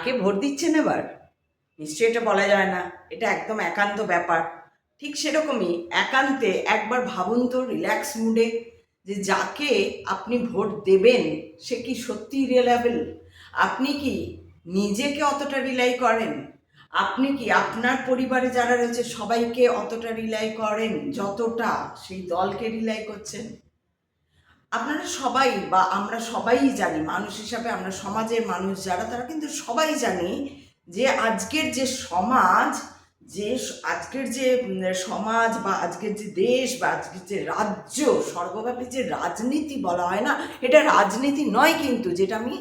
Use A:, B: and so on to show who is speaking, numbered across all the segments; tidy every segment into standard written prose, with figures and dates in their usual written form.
A: কাকে ভোট দিচ্ছেন এবার নিশ্চয়ই এটা বলা যায় না, এটা একদম একান্ত ব্যাপার। ঠিক সেরকমই একান্তে একবার ভাবুন তো রিল্যাক্স মুডে যে যাকে আপনি ভোট দেবেন সে কি সত্যি রিলায়েবল? আপনি কি নিজেকে অতটা রিলাই করেন? আপনি কি আপনার পরিবারে যারা রয়েছে সবাইকে অতটা রিলাই করেন যতটা সেই দলকে রিলাই করছেন? আপনারা সবাই বা আমরা সবাই জানি, মানুষ হিসাবে আমরা সমাজের মানুষ যারা, তারা কিন্তু সবাই জানি যে আজকের যে সমাজ, যে আজকের যে সমাজ বা আজকের যে দেশ বা আজকের যে রাজ্য, সর্বব্যাপী যে রাজনীতি বলা হয় না, এটা রাজনীতি নয় কিন্তু, যেটা আমি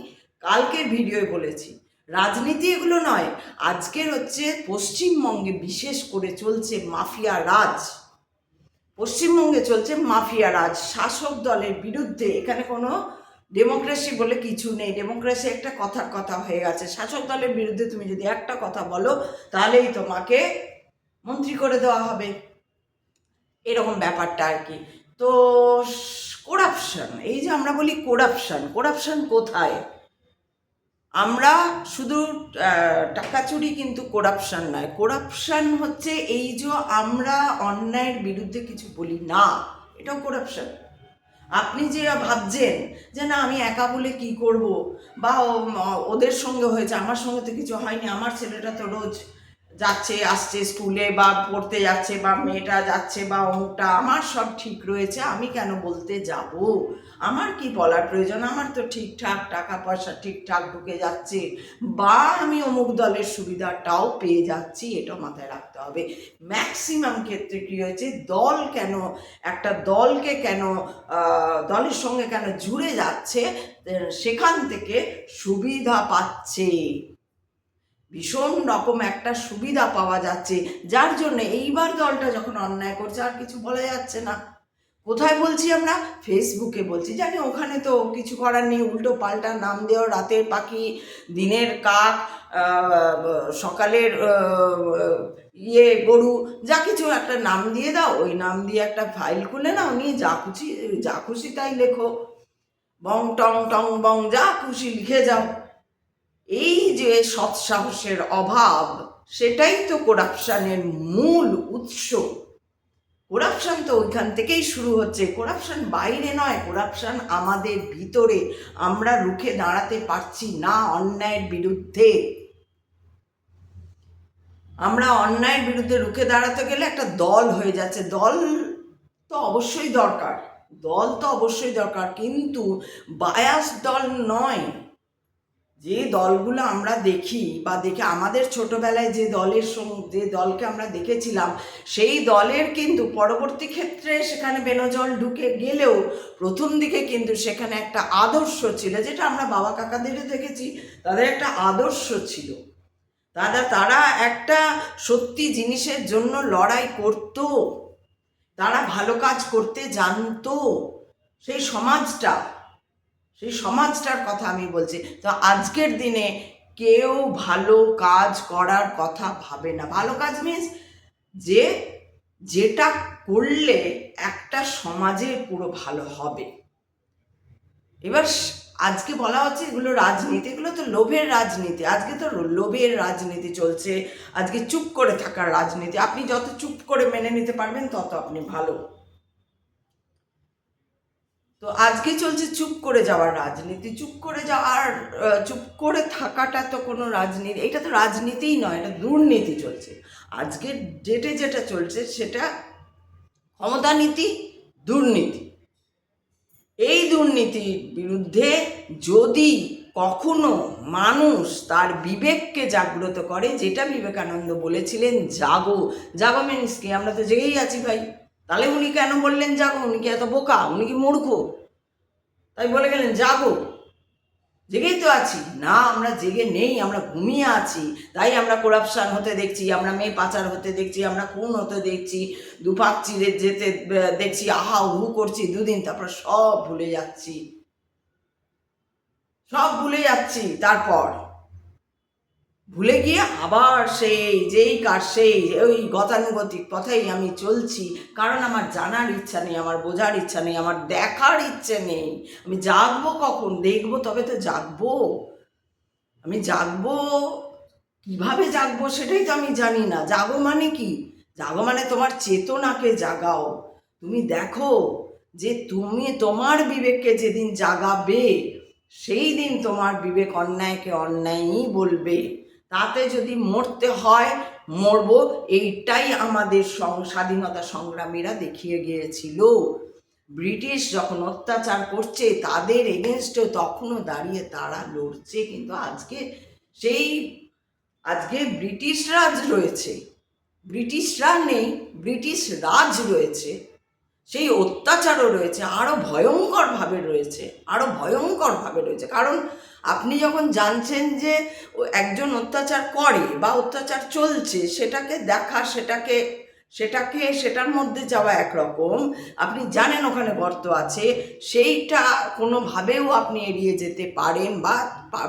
A: কালকের ভিডিওয়ে বলেছি। রাজনীতি এগুলো নয়। আজকের হচ্ছে পশ্চিমবঙ্গে বিশেষ করে চলছে মাফিয়া রাজ। পশ্চিমবঙ্গে চলছে মাফিয়া রাজ, শাসক দলের বিরুদ্ধে। এখানে কোনো ডেমোক্রেসি বলে কিছু নেই। ডেমোক্রেসি একটা কথার কথা হয়ে গেছে। শাসক দলের বিরুদ্ধে তুমি যদি একটা কথা বলো তাহলেই তোমাকে মন্ত্রী করে দেওয়া হবে, এরকম ব্যাপারটা আর কি। তো করাপশন, এই যে আমরা বলি করাপশন, করাপশন কোথায়? আমরা শুধু টাকা চুরি কিন্তু করাপশন নয়। করাপশন হচ্ছে এই যে আমরা অন্যায়ের বিরুদ্ধে কিছু বলি না, এটাও করাপশন। আপনি যে ভাবছেন যে না আমি একা বলে কি করব, বা ওদের সঙ্গে হয়েছে, আমার সঙ্গে তো কিছু হয়নি, আমার ছেলেটা তো রোজ যাচ্ছে আসছে স্কুলে বা পড়তে যাচ্ছে, বা মেয়েটা যাচ্ছে, বা অমুকটা আমার সব ঠিক রয়েছে, আমি কেন বলতে যাব? আমার কি বলার প্রয়োজন? আমার তো ঠিকঠাক টাকা পয়সা ঠিকঠাক ঢুকে যাচ্ছে, বা আমি অমুক দলের সুবিধাটাও পেয়ে যাচ্ছি, এটা মাথায় রাখতে হবে। ম্যাক্সিমাম ক্ষেত্রে কী হয়েছে, দল কেন, একটা দলকে কেন দলের সঙ্গে কেন জুড়ে যাচ্ছে, সেখান থেকে সুবিধা পাচ্ছে, ভীষণ রকম একটা সুবিধা পাওয়া যাচ্ছে, যার জন্য এইবার দলটা যখন অন্যায় করছে আর কিছু বলা যাচ্ছে না। কোথায় বলছি আমরা? ফেসবুকে বলছি। জানি ওখানে তো কিছু করার নেই, উল্টো পাল্টা নাম দেওয়া, রাতের পাখি, দিনের কাক, সকালের গরু, যা কিছু একটা নাম দিয়ে দাও, ওই নাম দিয়ে একটা ফাইল খুলে নাও, নিয়ে যা খুশি তাই লেখো, বং টং টং বং যা খুশি লিখে যাও। এই যে সৎসাহসের অভাব, সেটাই তো করাপশনের মূল উৎস। করাপশন তো ওইখান থেকেই শুরু হচ্ছে। করাপশন বাইরে নয়, করাপশন আমাদের ভিতরে। আমরা রুখে দাঁড়াতে পারছি না অন্যায়ের বিরুদ্ধে। আমরা অন্যায়ের বিরুদ্ধে রুখে দাঁড়াতে গেলে একটা দল হয়ে যাচ্ছে। দল তো অবশ্যই দরকার, দল তো অবশ্যই দরকার, কিন্তু বায়াস দল নয়। যে দলগুলো আমরা দেখি বা দেখে আমাদের ছোটবেলায় যে দলকে আমরা দেখেছিলাম, সেই দলের কিন্তু পরবর্তী ক্ষেত্রে সেখানে বেনজল ঢুকে গেলেও প্রথম দিকে কিন্তু সেখানে একটা আদর্শ ছিল, যেটা আমরা বাবা কাকাদেরও দেখেছি, তাদের একটা আদর্শ ছিল। তারা একটা সত্যি জিনিসের জন্য লড়াই করত, তারা ভালো কাজ করতে জানতো। সেই সমাজটার কথা আমি বলছি। তো আজকের দিনে কেউ ভালো কাজ করার কথা ভাবে না। ভালো কাজ মিন্স যেটা করলে একটা সমাজের পুরো ভালো হবে। এবার আজকে বলা হচ্ছে এগুলো রাজনীতি, এগুলো তো লোভের রাজনীতি। আজকে তো লোভের রাজনীতি চলছে, আজকে চুপ করে থাকার রাজনীতি। আপনি যত চুপ করে মেনে নিতে পারবেন তত আপনি ভালো। তো আজকে চলছে চুপ করে যাওয়ার রাজনীতি। চুপ করে থাকাটা তো কোনো রাজনীতি, এটা তো রাজনীতিই নয়, এটা দুর্নীতি চলছে। আজকের ডেটে যেটা চলছে সেটা ক্ষমতা নীতি, দুর্নীতি। এই দুর্নীতির বিরুদ্ধে যদি কখনো মানুষ তার বিবেককে জাগ্রত করে, যেটা বিবেকানন্দ বলেছিলেন, জাগো। জাগো মিন্স কি? আমরা তো জেগেই আছি ভাই। তাহলে উনি কেন বললেন জাগো? উনি কি এত বোকা? উনি কি মূর্খ? তাই বলে গেলেন জাগো। জেগেই তো আছি না, আমরা জেগে নেই, আমরা ঘুমিয়ে আছি। তাই আমরা করাপশন হতে দেখছি, আমরা মেয়ে পাচার হতে দেখছি, আমরা খুন হতে দেখছি, দুপাক চিরে যেতে দেখছি, আহা উহু করছি দুদিন, তারপর সব ভুলে যাচ্ছি। তারপর ভুলে গিয়ে আবার সেই ওই গতানুগতিক পথেই আমি চলছি। কারণ আমার জানার ইচ্ছা নেই, আমার বোঝার ইচ্ছা নেই, আমার দেখার ইচ্ছে নেই। আমি জাগবো কখন? দেখবো তবে তো জাগবো। আমি জাগবো, কিভাবে জাগবো সেটাই তো আমি জানি না। জাগো মানে কি? জাগো মানে তোমার চেতনাকে জাগাও। তুমি দেখো যে তুমি তোমার বিবেককে যেদিন জাগাবে সেই দিন তোমার বিবেক অন্যায়কে অন্যায়ই বলবে। তাতে যদি মরতে হয় মরবো, এইটাই আমাদের স্বাধীনতা সংগ্রামীরা দেখিয়ে গিয়েছিল। ব্রিটিশ যখন অত্যাচার করছে তাদের এগেনস্টে তখনও দাঁড়িয়ে তারা লড়ছে। কিন্তু সেই আজকে ব্রিটিশ রাজ রয়েছে, ব্রিটিশরা নেই, ব্রিটিশ রাজ রয়েছে, সেই অত্যাচারও রয়েছে, আরও ভয়ঙ্করভাবে রয়েছে, আরও ভয়ঙ্করভাবে রয়েছে। কারণ আপনি যখন জানছেন যে একজন অত্যাচার করে বা অত্যাচার চলছে, সেটাকে দেখা, সেটার মধ্যে যাওয়া একরকম, আপনি জানেন ওখানে গর্ত আছে, সেইটা কোনোভাবেও আপনি এড়িয়ে যেতে পারেন বা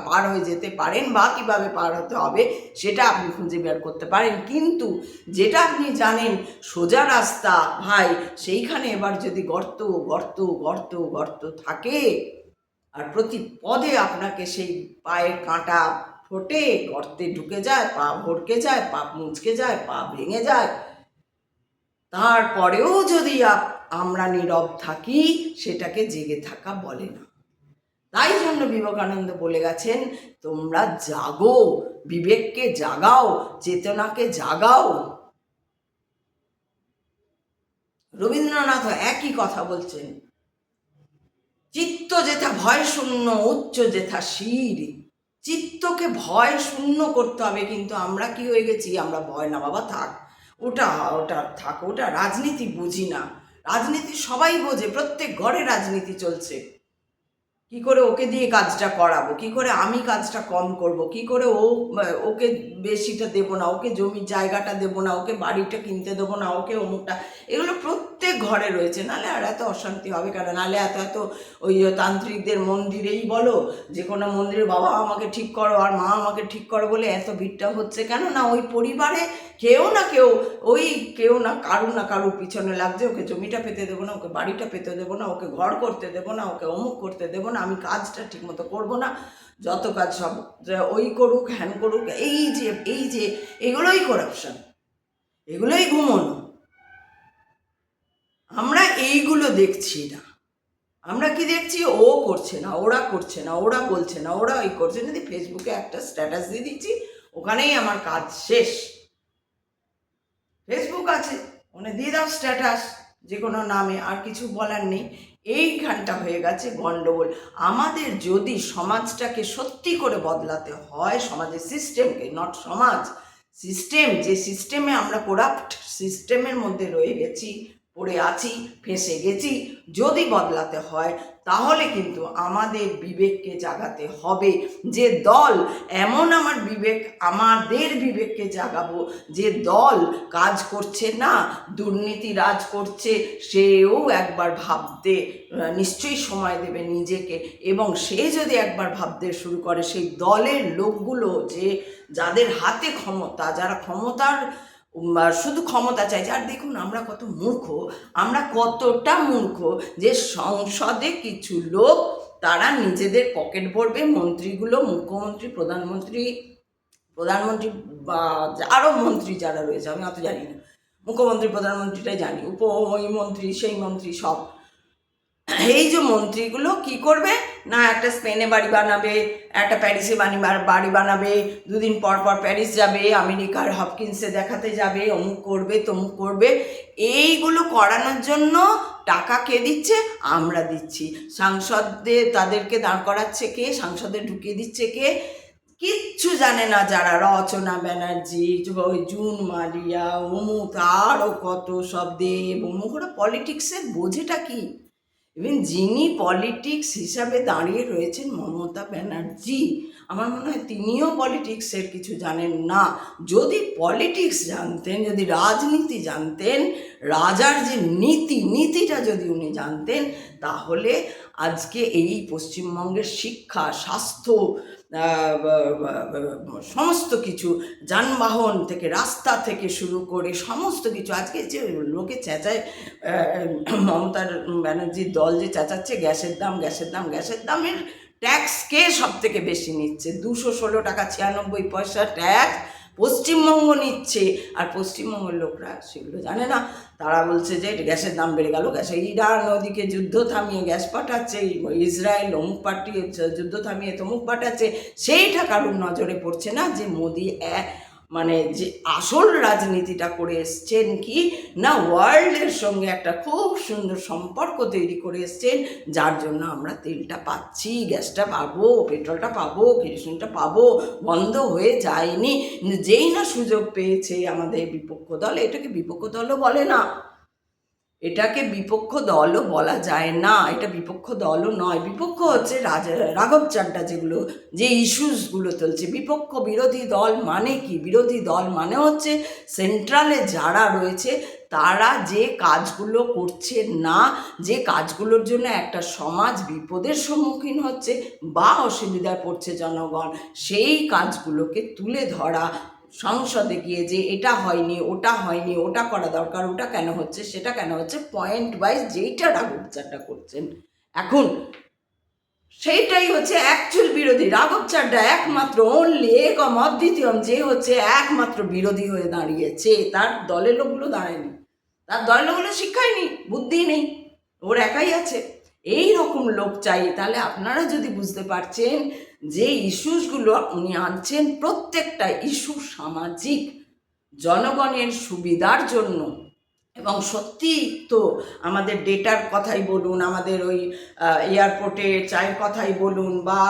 A: পার হয়ে যেতে পারেন, বা কীভাবে পার হতে হবে সেটা আপনি খুঁজে বের করতে পারেন। কিন্তু যেটা আপনি জানেন সোজা রাস্তা ভাই, সেইখানে এবার যদি গর্ত গর্ত গর্ত গর্ত থাকে আর প্রতি পদে আপনাকে সেই পায়ের কাঁটা ফোটে, গর্তে ঢুকে যায়, পা ভরকে যায়, পা মুচকে যায়, পা ভেঙে যায়, তারপরেও যদি আমরা নীরব থাকি, সেটাকে জেগে থাকা বলে না। তাই জন্য বিবেকানন্দ বলে গেছেন, তোমরা জাগো, বিবেককে জাগাও, চেতনাকে জাগাও। রবীন্দ্রনাথ একই কথা বলছেন, চিত্ত যেথা ভয় শূন্য, উচ্চ যেথা শির। চিত্তকে ভয় শূন্য করতে হবে। কিন্তু আমরা কি হয়ে গেছি? আমরা ভয় না বাবা, থাক, ওটা ওটা থাক, ওটা রাজনীতি বুঝি না। রাজনীতি সবাই বোঝে, প্রত্যেক ঘরে রাজনীতি চলছে। কি করে ওকে দিয়ে কাজটা করাবো, কি করে আমি কাজটা কম করব, কি করে ওকে বেশিটা দেবো না, ওকে জমির জায়গাটা দেবো না, ওকে বাড়িটা কিনতে দেবো না, ওকে অমুকটা, এগুলো প্রত্যেক ঘরে রয়েছে। নাহলে আর এত অশান্তি হবে কেন? নাহলে এত এত ওই তান্ত্রিকদের মন্দিরেই বলো, যে কোনো মন্দিরে বাবা আমাকে ঠিক করো আর মা আমাকে ঠিক করো বলে এত ভিড়টা হচ্ছে কেন? না ওই পরিবারে কেউ না কারুর পিছনে লাগছে, ওকে জমিটা পেতে দেবো না, ওকে বাড়িটা পেতে দেবো না, ওকে ঘর করতে দেবো না, ওকে অমুক করতে দেবো না, আমি কাজটা ঠিকমতো করবো না, যত কাজ সব ওই করুক, হ্যান করুক, এই যে এগুলোই করাপশন, এগুলোই ঘুমোনো। আমরা এইগুলো দেখছি না। আমরা কি দেখছি? ও করছে না, ওরা করছে না, ওরা বলছে না, ওরা ওই করছে না। ফেসবুকে একটা স্ট্যাটাস দিয়ে দিচ্ছি, ওখানেই আমার কাজ শেষ। ফেসবুক আছে, ওখানে দিয়ে দাও স্ট্যাটাস যে কোনো নামে, আর কিছু বলার নেই। এইখানটা হয়ে গেছে গণ্ডগোল। আমাদের যদি সমাজটাকে সত্যি করে বদলাতে হয়, সমাজের সিস্টেমকে, নট সমাজ, সিস্টেম, যে সিস্টেমে আমরা করাপ্ট সিস্টেমের মধ্যে রয়ে গেছি, পড়ে আছি, ফেঁসে গেছি, যদি বদলাতে হয় তাহলে কিন্তু আমাদের বিবেককে জাগাতে হবে। যে দল এমন আমাদের বিবেককে জাগাবো, যে দল কাজ করছে না, দুর্নীতি রাজ করছে, সেও একবার ভাবতে নিশ্চয়ই সময় দেবে নিজেকে। এবং সে যদি একবার ভাবতে শুরু করে, সেই দলের লোকগুলো যাদের হাতে ক্ষমতা, যারা ক্ষমতার শুধু ক্ষমতা চাইছে। আর দেখুন আমরা কত মূর্খ, আমরা কতটা মূর্খ যে সংসদে কিছু লোক তারা নিজেদের পকেট ভরবে, মন্ত্রীগুলো, মুখ্যমন্ত্রী, প্রধানমন্ত্রী বা আরও মন্ত্রী যারা রয়েছে, আমি অত জানি না, মুখ্যমন্ত্রী প্রধানমন্ত্রীটাই জানি, ওই মন্ত্রী সেই মন্ত্রী সব, এই যে মন্ত্রীগুলো কি করবে না, একটা স্পেনে বাড়ি বানাবে, একটা প্যারিসে বাড়ি বানাবে, দুদিন পর পর প্যারিস যাবে, আমেরিকার হপকিন্সে দেখাতে যাবে, অমুক করবে তমুক করবে। এইগুলো করানোর জন্য টাকা কে দিচ্ছে? আমরা দিচ্ছি। তাদেরকে দাঁড় করাচ্ছে কে? সংসদে ঢুকিয়ে দিচ্ছে কে? কিচ্ছু জানে না যারা, রচনা ব্যানার্জি, ওই জুন মালিয়া, অমুক, আরও কত সব দেব, অমুক, ওরা পলিটিক্সের বোঝেটা কি? ইভেন যিনি পলিটিক্স হিসাবে দাঁড়িয়ে রয়েছেন, মমতা ব্যানার্জি, আমার মনে হয় তিনিও পলিটিক্সের কিছু জানেন না। যদি পলিটিক্স জানতেন, যদি রাজনীতি জানতেন, রাজার যে নীতিটা যদি উনি জানতেন, তাহলে আজকে এই পশ্চিমবঙ্গের শিক্ষা, স্বাস্থ্য, সমস্ত কিছু, যানবাহন থেকে, রাস্তা থেকে শুরু করে সমস্ত কিছু, আজকে যে লোকে চেঁচায়, মমতা ব্যানার্জির দল যে চেঁচাচ্ছে গ্যাসের দামের ট্যাক্স কে সব থেকে বেশি নিচ্ছে? 216 টাকা 96 পয়সা ট্যাক্স পশ্চিমবঙ্গ নিচ্ছে। আর পশ্চিমবঙ্গের লোকরা সেগুলো জানে না। তারা বলছে যে গ্যাসের দাম বেড়ে গেল, গ্যাসে ইরান ওদিকে যুদ্ধ থামিয়ে গ্যাস পাঠাচ্ছে, ইসরায়েল অমুক পাঠিয়ে যুদ্ধ থামিয়ে তমুক পাঠাচ্ছে। সেইটা কারোর নজরে পড়ছে না যে মোদি মানে যে আসল রাজনীতিটা করে এসছেন কি না, ওয়ার্ল্ডের সঙ্গে একটা খুব সুন্দর সম্পর্ক তৈরি করে এসছেন, যার জন্য আমরা তেলটা পাচ্ছি, গ্যাসটা পাবো, পেট্রোলটা পাবো, কেরোসিনটা পাবো, বন্ধ হয়ে যায়নি। যেই না সুযোগ পেয়েছে আমাদের বিপক্ষ দল, এটাকে বিপক্ষ দলও বলে না, এটাকে বিপক্ষ দলও বলা যায় না, এটা বিপক্ষ দলও নয়। বিপক্ষ হচ্ছে রাঘব চাড্ডা যেগুলো যে ইস্যুসগুলো তুলছে। বিপক্ষ বিরোধী দল মানে কি? বিরোধী দল মানে হচ্ছে সেন্ট্রালে যারা রয়েছে তারা যে কাজগুলো করছে না, যে কাজগুলোর জন্য একটা সমাজ বিপদের সম্মুখীন হচ্ছে বা অসুবিধায় পড়ছে জনগণ, সেই কাজগুলোকে তুলে ধরা, সংসদে গিয়ে যে এটা হয়নি, ওটা হয়নি, ওটা করা দরকার, ওটা কেন হচ্ছে, সেটা কেন হচ্ছে, পয়েন্ট ওয়াইজ যেইটা রাঘব চাড্ডা করছেন এখন, সেইটাই হচ্ছে অ্যাকচুয়াল বিরোধী। রাঘব চাড্ডা একমাত্র অনলি একম অদ্বিতীয়ম যে হচ্ছে একমাত্র বিরোধী হয়ে দাঁড়িয়েছে। তার দলের লোকগুলো দাঁড়ায়নি, তার দলের লোকগুলো শিক্ষাই নেই, বুদ্ধি নেই, ওর একাই আছে। এই রকম লোক চাই। তাহলে আপনারা যদি বুঝতে পারছেন যে ইস্যুসগুলো উনি আনছেন প্রত্যেকটা ইস্যু সামাজিক, জনগণের সুবিধার জন্য। এবং সত্যি তো আমাদের ডেটার কথাই বলুন, আমাদের ওই এয়ারপোর্টে চায়ের কথাই বলুন, বা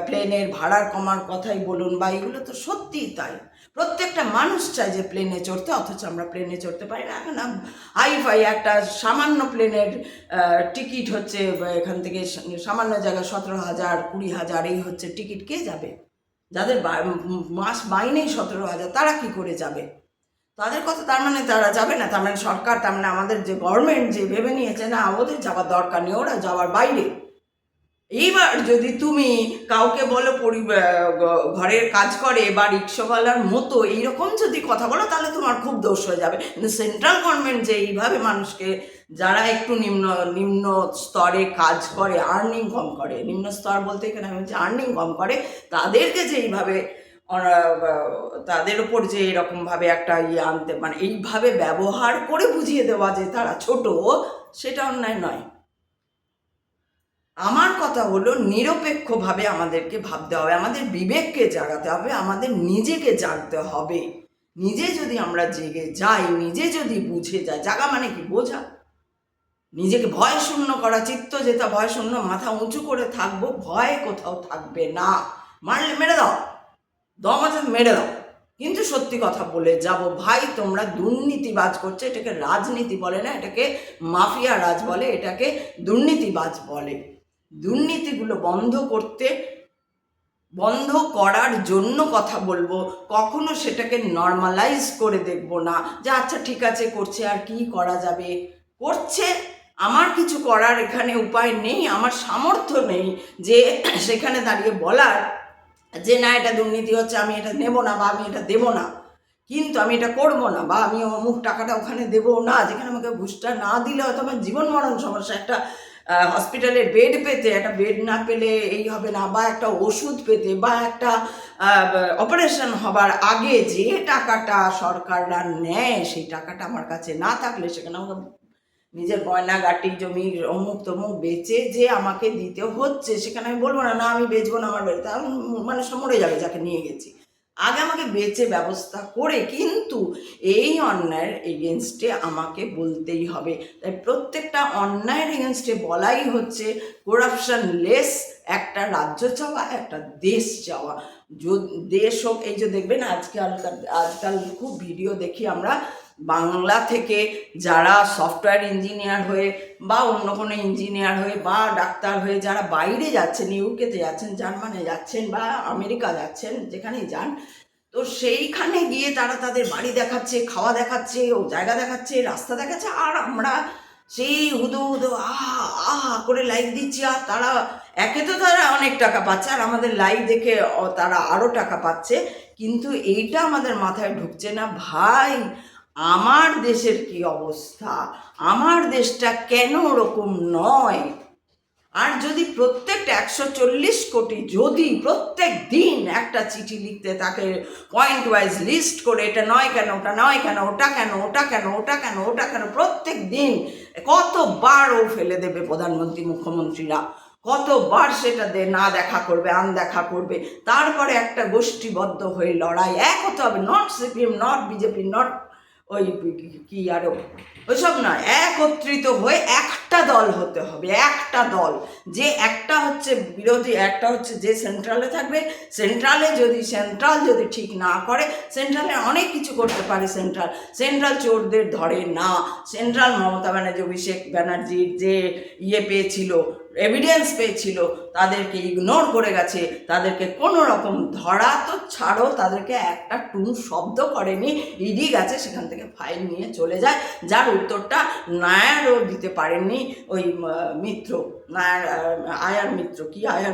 A: প্লেনের ভাড়ার কমার কথাই বলুন, বা এগুলো তো সত্যিই তাই। প্রত্যেকটা মানুষ চায় যে প্লেনে চড়তে, অথচ আমরা প্লেনে চড়তে পারি না। এখন হাইফাই একটা সামান্য প্লেনের টিকিট হচ্ছে এখান থেকে সামান্য জায়গায় 17,000 20,000 এই হচ্ছে টিকিট। কে যাবে? যাদের মাস মাইনেই 17,000 তারা কি করে যাবে? তাদের কথা তার মানে তারা যাবে না, তার মানে সরকার, তার মানে আমাদের যে গভর্নমেন্ট যে ভেবে নিয়েছে না ওদের যাওয়ার দরকার নেই, ওরা যাওয়ার বাইরে। এইবার যদি তুমি কাউকে বলো ঘরের কাজ করে বা রিক্সাওয়ালার মতো এইরকম যদি কথা বলো, তাহলে তোমার খুব দোষ হয়ে যাবে। কিন্তু সেন্ট্রাল গভর্নমেন্ট যে এইভাবে মানুষকে, যারা একটু নিম্ন স্তরে কাজ করে, আর্নিং কম করে, নিম্ন স্তর বলতে এখানে আমি হচ্ছে আর্নিং কম করে, তাদেরকে যে এইভাবে তাদের ওপর যে এরকমভাবে একটা আনতে, মানে এইভাবে ব্যবহার করে বুঝিয়ে দেওয়া যে তারা ছোট, সেটা অন্যায় নয়। আমার কথা হলো নিরপেক্ষভাবে আমাদেরকে ভাবতে হবে, আমাদের বিবেককে জাগাতে হবে, আমাদের নিজেকে জাগতে হবে। নিজে যদি আমরা জেগে যাই, নিজে যদি বুঝে যাই, জাগা মানে কি? বোঝা, নিজেকে ভয় শূন্য করা, চিত্ত যেটা ভয় শূন্য, মাথা উঁচু করে থাকবো, ভয় কোথাও থাকবে না। মারলে মেরে দাও, দম আছে মেরে দাও, কিন্তু সত্যি কথা বলে যাব, ভাই তোমরা দুর্নীতিবাজ করছে, এটাকে রাজনীতি বলে না, এটাকে মাফিয়া রাজ বলে, এটাকে দুর্নীতিবাজ বলে। দুর্নীতিগুলো বন্ধ করার জন্য কথা বলবো, কখনো সেটাকে নর্মালাইজ করে দেখব না যে আচ্ছা ঠিক আছে করছে, আর কি করা যাবে, করছে, আমার কিছু করার এখানে উপায় নেই, আমার সামর্থ্য নেই যে সেখানে দাঁড়িয়ে বলার যে না এটা দুর্নীতি হচ্ছে, আমি এটা নেব না, বা আমি এটা দেবো না, কিন্তু আমি এটা করবো না, বা আমি অমুক টাকাটা ওখানে দেবো না, যেখানে আমাকে ঘুষটা না দিলে হয়তো আমার জীবন মরণ সমস্যা। একটা হসপিটালের বেড পেতে, একটা বেড না পেলে এই হবে না, বা একটা ওষুধ পেতে, বা একটা অপারেশন হবার আগে যে টাকাটা সরকাররা নেয়, সেই টাকাটা আমার কাছে না থাকলে সেখানে আমাকে নিজের গয়নাগাটি জমি অমুক তমুক বেচে যে আমাকে দিতে হচ্ছে, সেখানে আমি বলবো না না আমি বেচবো না, আমার বাড়িতে মানুষটা মরে যাবে যাকে নিয়ে গেছি, আগে আমাকে বেচে ব্যবস্থা করে, কিন্তু এই অন্যায়ের এগেনস্টে আমাকে বলতেই হবে। তাই প্রত্যেকটা অন্যায়ের এগেনস্টে বলাই হচ্ছে করাপশন লেস একটা রাজ্য চাওয়া, একটা দেশ চাওয়া। দেশ হোক, এই যে দেখবেন আজকাল খুব ভিডিও দেখি আমরা, বাংলা থেকে যারা সফটওয়্যার ইঞ্জিনিয়ার হয়ে বা অন্য কোনো ইঞ্জিনিয়ার হয়ে বা ডাক্তার হয়ে যারা বাইরে যাচ্ছেন, ইউকেতে যাচ্ছেন, জার্মানি যাচ্ছেন, বা আমেরিকা যাচ্ছেন, যেখানেই যান, তো সেইখানে গিয়ে তারা তাদের বাড়ি দেখাচ্ছে, খাওয়া দেখাচ্ছে, ও জায়গা দেখাচ্ছে, রাস্তা দেখাচ্ছে, আর আমরা সেই হুদো হুদো আহা করে লাইক দিচ্ছি। আর তারা একে তো তারা অনেক টাকা পাচ্ছে, আর আমাদের লাইভ দেখে তারা আরও টাকা পাচ্ছে, কিন্তু এইটা আমাদের মাথায় ঢুকছে না, ভাই আমার দেশের কি অবস্থা, আমার দেশটা কেন ওরকম নয়, আর যদি প্রত্যেকটা 140 কোটি যদি প্রত্যেক দিন একটা চিঠি লিখতে তাকে পয়েন্ট ওয়াইজ লিস্ট করে এটা নয় কেন, ওটা নয় কেন, ওটা কেন, ওটা কেন, ওটা কেন, ওটা কেন, প্রত্যেক দিন কতবার ও ফেলে দেবে প্রধানমন্ত্রী মুখ্যমন্ত্রীরা, কতবার সেটা না দেখা করবে, আনদেখা করবে, তারপরে একটা গোষ্ঠীবদ্ধ হয়ে লড়াই এক হতে হবে। Not CPM, not BJP, not ওই কি আরও ওইসব নয়, একত্রিত হয়ে একটা দল হতে হবে, একটা দল, যে একটা হচ্ছে বিরোধী, একটা হচ্ছে যে সেন্ট্রালে থাকবে। সেন্ট্রাল যদি ঠিক না করে, সেন্ট্রালে অনেক কিছু করতে পারে সেন্ট্রাল চোরদের ধরে না। সেন্ট্রাল মমতা ব্যানার্জি, অভিষেক ব্যানার্জির যে পেয়েছিল, এভিডেন্স পেয়েছিল, তাদেরকে ইগনোর করে গেছে, তাদেরকে কোনো রকম ধরা তো ছাড়ো, তাদেরকে একটা টুন শব্দ করেনি, ইডি গেছে সেখান থেকে ফাইল নিয়ে চলে যায়, যার উত্তরটা নায়ারও দিতে পারেননি ওই মিত্র, আয়ার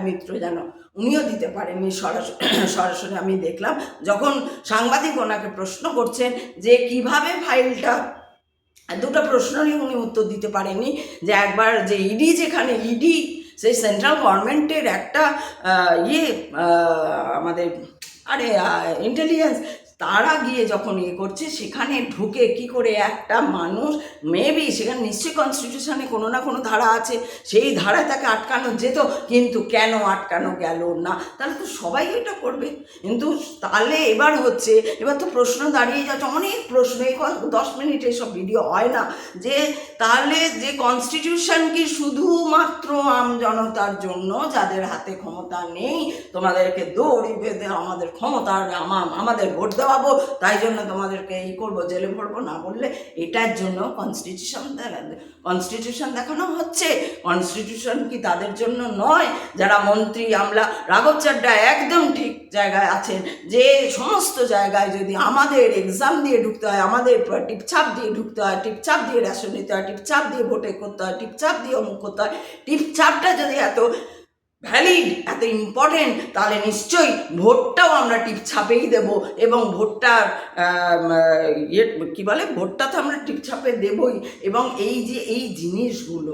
A: মিত্র যেন, উনিও দিতে পারেননি সরাসরি। আমি দেখলাম যখন সাংবাদিক ওনাকে প্রশ্ন করছেন যে কিভাবে ফাইলটা, দুটো প্রশ্নেরই উনি উত্তর দিতে পারেননি। যে একবার যে যেখানে সেই সেন্ট্রাল গভর্নমেন্টের একটা আমাদের ইন্টেলিজেন্স, তারা গিয়ে যখন করছে সেখানে ঢুকে কি করে একটা মানুষ, মেবি সেখানে নিশ্চয়ই কনস্টিটিউশনে কোনো না কোনো ধারা আছে, সেই ধারায় তাকে আটকানো যেত, কিন্তু কেন আটকানো গেল না? তাহলে তো সবাই এটা করবে। কিন্তু তাহলে এবার তো প্রশ্ন দাঁড়িয়ে যাচ্ছে, অনেক প্রশ্ন, 10 মিনিট এসব ভিডিও হয় না, যে তাহলে যে কনস্টিটিউশন কি শুধুমাত্র জনতার জন্য, যাদের হাতে ক্ষমতা নেই, তোমাদেরকে দড়ি বেঁধে আমাদের ক্ষমতা, আমাদের ভোট দেওয়াবো, তাই জন্য তোমাদেরকে করবো, জেলে ভরবো না বললে, এটার জন্য কনস্টিটিউশন দেখানো হচ্ছে? কনস্টিটিউশন কি তাদের জন্য নয় যারা মন্ত্রী আমলা? রাঘব চাড্ডা একদম ঠিক জায়গায় আছেন, যে সমস্ত জায়গায় যদি আমাদের এক্সাম দিয়ে ঢুকতে হয়, আমাদের টিপছাপ দিয়ে ঢুকতে হয়, টিপছাপ দিয়ে রেশন নিতে হয়, টিপছাপ দিয়ে ভোটে করতে হয়, টিপছাপ দিয়ে অমুক করতে হয়, টিপছাপটা যদি এত ভ্যালিড, এত ইম্পর্টেন্ট, তাহলে নিশ্চয়ই ভোটটাও আমরা টিপছাপেই দেব, এবং ভোটটার ভোটটা তো আমরা টিপছাপে দেবই। এবং এই জিনিসগুলো,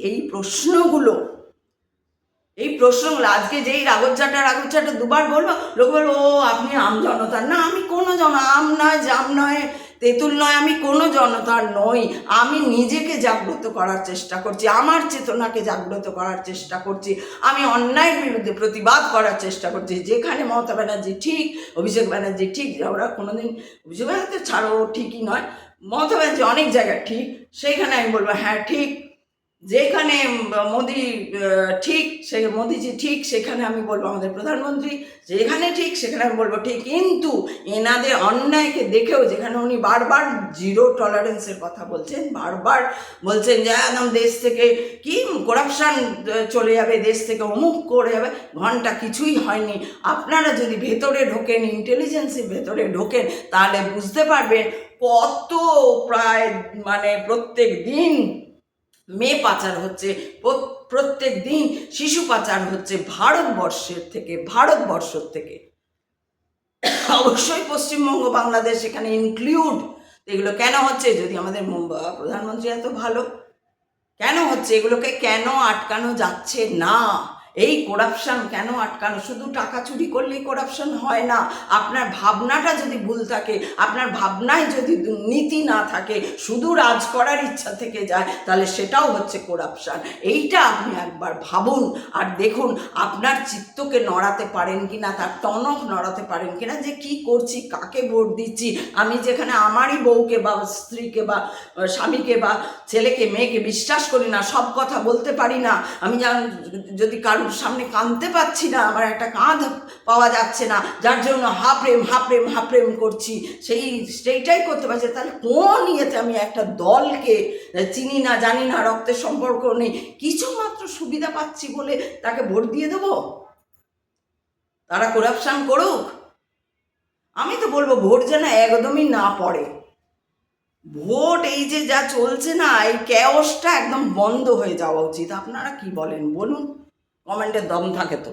A: এই প্রশ্নগুলো আজকে যেই রাঘব চাড্ডা দুবার বলবো, লোক বলবো ও আপনি আমজনতার না। আমি কোনো আম নয়, জাম নয়, তেঁতুল নয়, আমি কোনো জনতার নই। আমি নিজেকে জাগ্রত করার চেষ্টা করছি, আমার চেতনাকে জাগ্রত করার চেষ্টা করছি, আমি অন্যায়ের বিরুদ্ধে প্রতিবাদ করার চেষ্টা করছি। যেখানে মমতা ব্যানার্জি ঠিক, অভিষেক ব্যানার্জি ঠিক, ওরা কোনোদিন, অভিষেক ব্যানার্জি ছাড়ো ঠিকই নয়, মমতা ব্যানার্জি অনেক জায়গায় ঠিক, সেইখানে আমি বলবো হ্যাঁ ঠিক। যেখানে মোদি ঠিক, মোদিজি ঠিক, সেখানে আমি বলবো আমাদের প্রধানমন্ত্রী যেখানে ঠিক, সেখানে আমি বলবো ঠিক। কিন্তু এনাদের অন্যায়কে দেখেও, যেখানে উনি বারবার জিরো টলারেন্সের কথা বলছেন, বারবার বলছেন যে একদম দেশ থেকে কি করাপশান চলে যাবে, দেশ থেকে অমুক করে যাবে, ঘন্টা কিছুই হয়নি। আপনারা যদি ভেতরে ঢোকেন, ইন্টেলিজেন্সের ভেতরে ঢোকেন, তাহলে বুঝতে পারবেন কত প্রায় প্রত্যেক দিন মেয়ে পাচার হচ্ছে, প্রত্যেক দিন শিশু পাচার হচ্ছে ভারতবর্ষ থেকে। অবশ্যই পশ্চিমবঙ্গ, বাংলাদেশ এখানে ইনক্লুড। এগুলো কেন হচ্ছে? যদি আমাদের প্রধানমন্ত্রী এত ভালো, কেন হচ্ছে? এগুলোকে কেন আটকানো যাচ্ছে না? এই করাপশান কেন আটকানো? শুধু টাকা চুরি করলেই করাপশান হয় না। আপনার ভাবনাটা যদি ভুল থাকে, আপনার ভাবনায় যদি নীতি না থাকে, শুধু রাজ করার ইচ্ছা থেকে যায়, তাহলে সেটাও হচ্ছে করাপশান। এইটা আপনি একবার ভাবুন আর দেখুন আপনার চিত্তকে নড়াতে পারেন কিনা, তার টনক নড়াতে পারেন কিনা, যে কি করছি, কাকে ভোট দিচ্ছি। আমি যেখানে আমারই বউকে বা স্ত্রীকে বা স্বামীকে বা ছেলেকে মেয়েকে বিশ্বাস করি না, সব কথা বলতে পারি না, আমি যদি কারোর সামনে কাঁদতে পাচ্ছি না, আমার একটা কাঁধ পাওয়া যাচ্ছে না, যার জন্য হাপ্রেম করছি, সেইটাই করতে পারছি, তাহলে কোন ইয়েতে আমি একটা দলকে চিনি না, জানি না, রক্তের সম্পর্ক নেই, কিছু মাত্র সুবিধা পাচ্ছি বলে তাকে ভোট দিয়ে দেবো? তারা করাপশান করুক, আমি তো বলবো ভোট যেন একদমই না পড়ে। ভোট এই যে যা চলছে না, এই ক্যাওসটা একদম বন্ধ হয়ে যাওয়া উচিত। আপনারা কি বলেন বলুন, কমেন্টে দম থাকে তো।